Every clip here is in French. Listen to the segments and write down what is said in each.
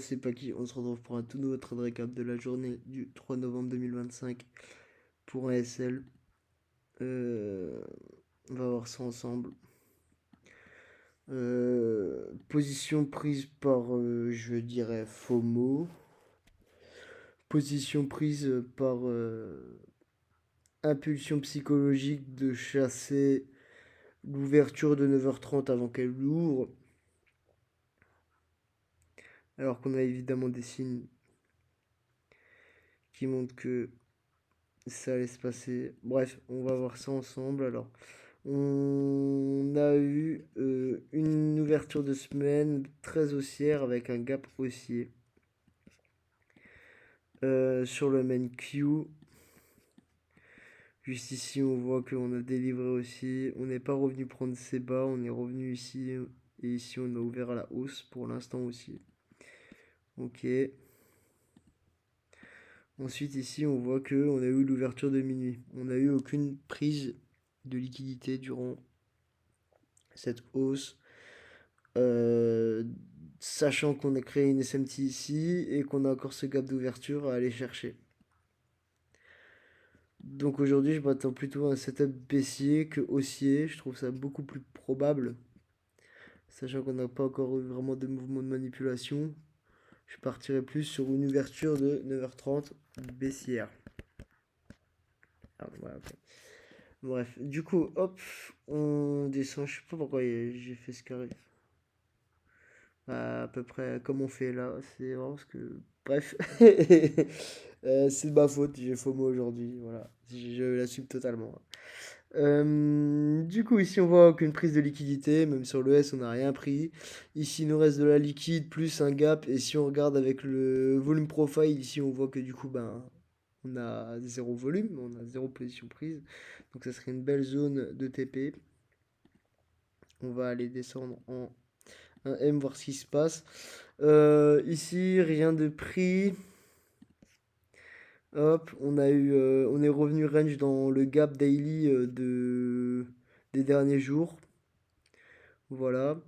C'est pas qui, on se retrouve pour un tout nouveau trade récap de la journée du 3 novembre 2025 pour un SL. On va voir ça ensemble. Position prise par, je dirais, FOMO. Position prise par impulsion psychologique de chasser l'ouverture de 9h30 avant qu'elle l'ouvre. Alors qu'on a évidemment des signes qui montrent que ça allait se passer. Bref, on va voir ça ensemble. Alors, on a eu une ouverture de semaine très haussière avec un gap haussier sur le main Q. Juste ici, on voit qu'on a délivré aussi. On n'est pas revenu prendre ses bas, on est revenu ici. Et ici, on a ouvert à la hausse pour l'instant aussi. Ok. Ensuite, ici, on voit qu'on a eu l'ouverture de minuit. On n'a eu aucune prise de liquidité durant cette hausse. Euh, Sachant qu'on a créé une SMT ici et qu'on a encore ce gap d'ouverture à aller chercher. Donc aujourd'hui, je m'attends plutôt à un setup baissier que haussier. Je trouve ça beaucoup plus probable. Sachant qu'on n'a pas encore eu vraiment de mouvement de manipulation. Je partirais plus sur une ouverture de 9h30 baissière. Ah, voilà, okay. Bref, du coup, hop, on descend. Je sais pas pourquoi j'ai fait ce carré. À peu près comme on fait là. C'est vraiment parce que. Bref. C'est de ma faute, j'ai FOMO aujourd'hui. Voilà. Je l'assume totalement. Du coup, ici, on voit aucune prise de liquidité. Même sur le S, on n'a rien pris. Ici, il nous reste de la liquide plus un gap. Et si on regarde avec le volume profile, ici, on voit que du coup, ben, on a zéro volume. On a zéro position prise. Donc, ça serait une belle zone de TP. On va aller descendre en un M, voir ce qui se passe. Ici, rien de pris. Hop, on est revenu range dans le gap daily des derniers jours. Voilà.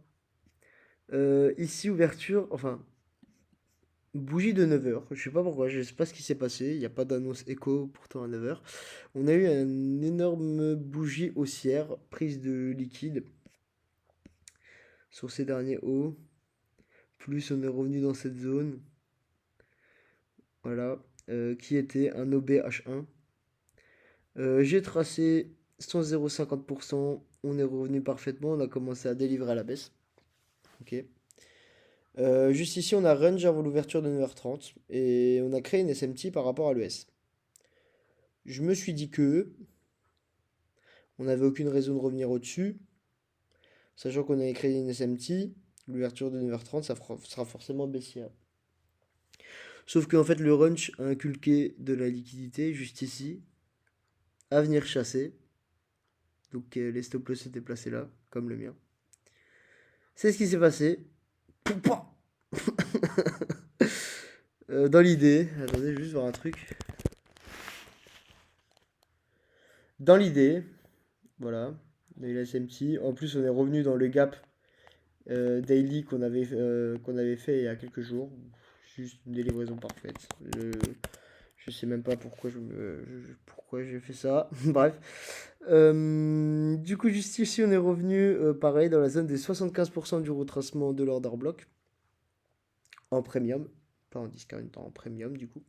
Ici, ouverture, enfin, bougie de 9h. Je sais pas pourquoi, je sais pas ce qui s'est passé. Il n'y a pas d'annonce écho pourtant à 9h. On a eu une énorme bougie haussière, prise de liquide sur ces derniers hauts. Plus on est revenu dans cette zone. Voilà. Qui était un OBH1. J'ai tracé 100,50%. On est revenu parfaitement. On a commencé à délivrer à la baisse. Ok. Juste ici, on a range avant l'ouverture de 9h30 et on a créé une SMT par rapport à l'ES. Je me suis dit que on n'avait aucune raison de revenir au-dessus, sachant qu'on avait créé une SMT, l'ouverture de 9h30, sera forcément baissière. Sauf qu'en fait, le range a inculqué de la liquidité juste ici, à venir chasser. Donc les stop loss étaient placés là, comme le mien. C'est ce qui s'est passé. Poupa. Dans l'idée, attendez, juste voir un truc. Dans l'idée, voilà, on a eu la SMT. En plus, on est revenu dans le gap daily qu'on avait fait il y a quelques jours. Juste une livraison parfaite. Je sais même pas pourquoi pourquoi j'ai fait ça. Bref. Du coup, juste ici, on est revenu pareil dans la zone des 75% du retracement de l'order block en premium, pas en discount, en premium du coup,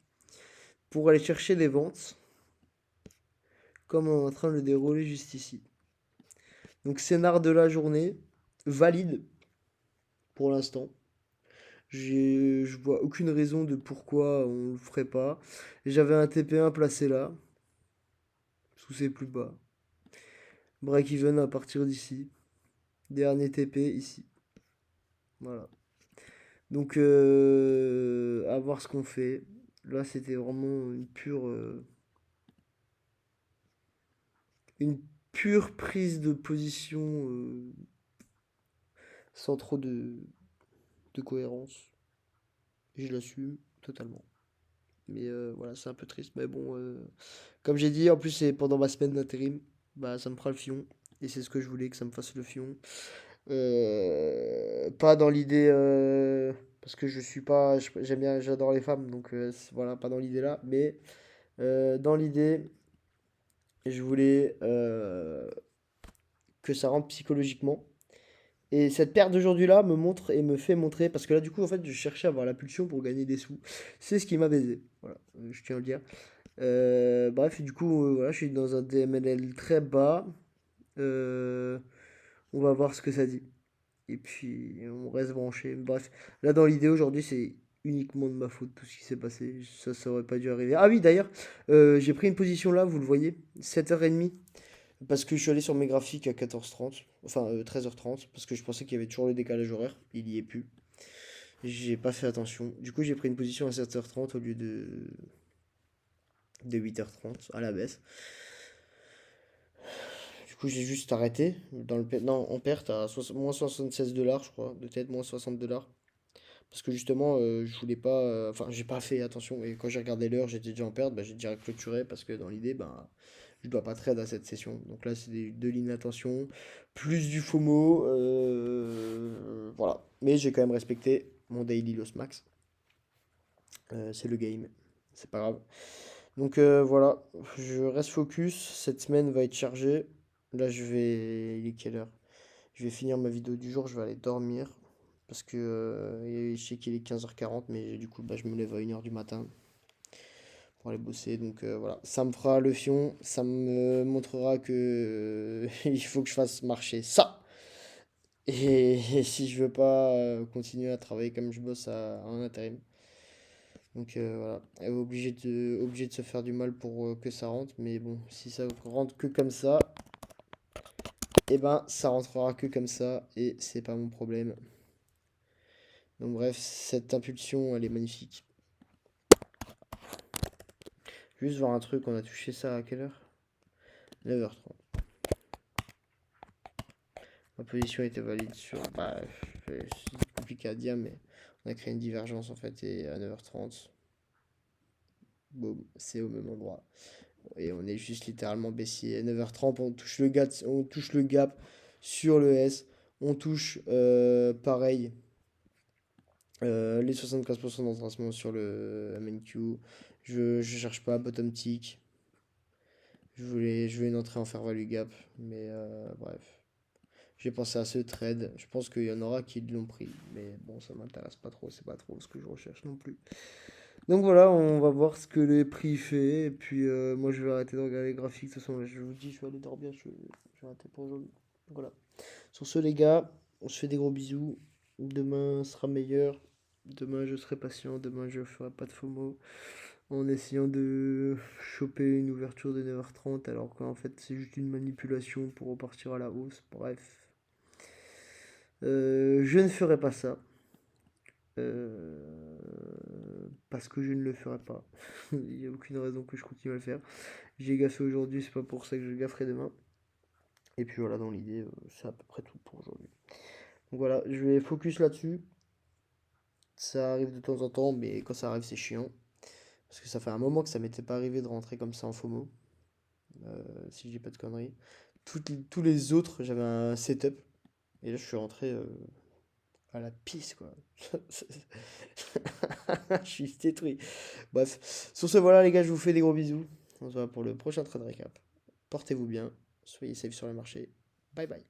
pour aller chercher des ventes comme on est en train de le dérouler juste ici. Donc scénar de la journée, valide pour l'instant. Je vois aucune raison de pourquoi on le ferait pas. J'avais un TP1 placé là, sous ses plus bas. Break-even à partir d'ici. Dernier TP ici. Voilà. Donc à voir ce qu'on fait. Là c'était vraiment une pure prise de position sans trop de cohérence. Et je l'assume totalement. Mais voilà, c'est un peu triste. Mais bon, comme j'ai dit, en plus c'est pendant ma semaine d'intérim, bah ça me fera le fion. Et c'est ce que je voulais, que ça me fasse le fion. Pas dans l'idée Parce que je suis pas. J'aime bien, j'adore les femmes, donc voilà, pas dans l'idée là. Mais dans l'idée, je voulais que ça rentre psychologiquement. Et cette paire d'aujourd'hui là me montre et me fait montrer. Parce que là, du coup, en fait, je cherchais à avoir la pulsion pour gagner des sous. C'est ce qui m'a baisé. Voilà, je tiens à le dire. Bref, et du coup, voilà, je suis dans un DMLL très bas. Euh, on va voir ce que ça dit. Et puis, on reste branché. Bref, là, dans l'idée, aujourd'hui, c'est uniquement de ma faute, tout ce qui s'est passé. Ça aurait pas dû arriver. Ah oui, d'ailleurs, j'ai pris une position là, vous le voyez, 7h30. Parce que je suis allé sur mes graphiques à 14h30. Enfin, 13h30. Parce que je pensais qu'il y avait toujours le décalage horaire. Il y est plus. J'ai pas fait attention. Du coup, j'ai pris une position à 7h30 au lieu de 8h30 à la baisse. Du coup, j'ai juste arrêté. Non, en perte à moins 76 dollars, je crois. De tête, moins 60 dollars. Parce que justement, je voulais pas. Enfin, j'ai pas fait attention. Et quand j'ai regardé l'heure, j'étais déjà en perte. Bah, j'ai direct clôturé parce que dans l'idée, bah, je dois pas trade à cette session. Donc là, c'est de l'inattention. Plus du FOMO. Voilà. Mais j'ai quand même respecté mon daily loss max. C'est le game. C'est pas grave. Donc voilà. Je reste focus. Cette semaine va être chargée. Là, je vais. Il est quelle heure? Je vais finir ma vidéo du jour, je vais aller dormir. Parce que je sais qu'il est 15h40, mais du coup, bah, je me lève à 1h du matin pour aller bosser. Donc voilà, ça me fera le fion, ça me montrera que il faut que je fasse marcher ça. Et si je veux pas continuer à travailler comme je bosse en intérim. Donc voilà, obligé de se faire du mal pour que ça rentre. Mais bon, si ça rentre que comme ça, et ben ça rentrera que comme ça. Et c'est pas mon problème. Donc bref, cette impulsion, elle est magnifique. Juste voir un truc, on a touché ça à quelle heure? 9h30. Ma position était valide sur... Bah, c'est compliqué à dire, mais on a créé une divergence en fait, et à 9h30, boum, c'est au même endroit. Et on est juste littéralement baissier. À 9h30, on touche le gap sur le S. On touche pareil les 75% d'entracement sur le MNQ. Je cherche pas bottom tick. Je voulais une entrée en fair value gap, mais bref. J'ai pensé à ce trade. Je pense qu'il y en aura qui l'ont pris, mais bon, ça m'intéresse pas trop. C'est pas trop ce que je recherche non plus. Donc voilà, on va voir ce que les prix fait. Et puis moi, je vais arrêter de regarder les graphiques. De toute façon, là, je vous dis, je vais aller dormir. Je vais arrêter pour aujourd'hui. Voilà. Sur ce, les gars, on se fait des gros bisous. Demain sera meilleur. Demain, je serai patient. Demain, je ferai pas de FOMO en essayant de choper une ouverture de 9h30 alors qu'en fait c'est juste une manipulation pour repartir à la hausse. Bref, je ne ferai pas ça euh, parce que je ne le ferai pas. Il n'y a aucune raison que je continue à le faire. J'ai gaffé aujourd'hui, c'est pas pour ça que je gafferai demain. Et puis voilà, dans l'idée, c'est à peu près tout pour aujourd'hui. Donc voilà, je vais focus là-dessus. Ça arrive de temps en temps, mais quand ça arrive, c'est chiant. Parce que ça fait un moment que ça m'était pas arrivé de rentrer comme ça en FOMO. Si je dis pas de conneries. Tous les autres, j'avais un setup. Et là, je suis rentré à la pisse, quoi. Je suis détruit. Bref, sur ce, voilà, les gars, je vous fais des gros bisous. On se voit pour le prochain trade récap. Portez-vous bien. Soyez safe sur le marché. Bye bye.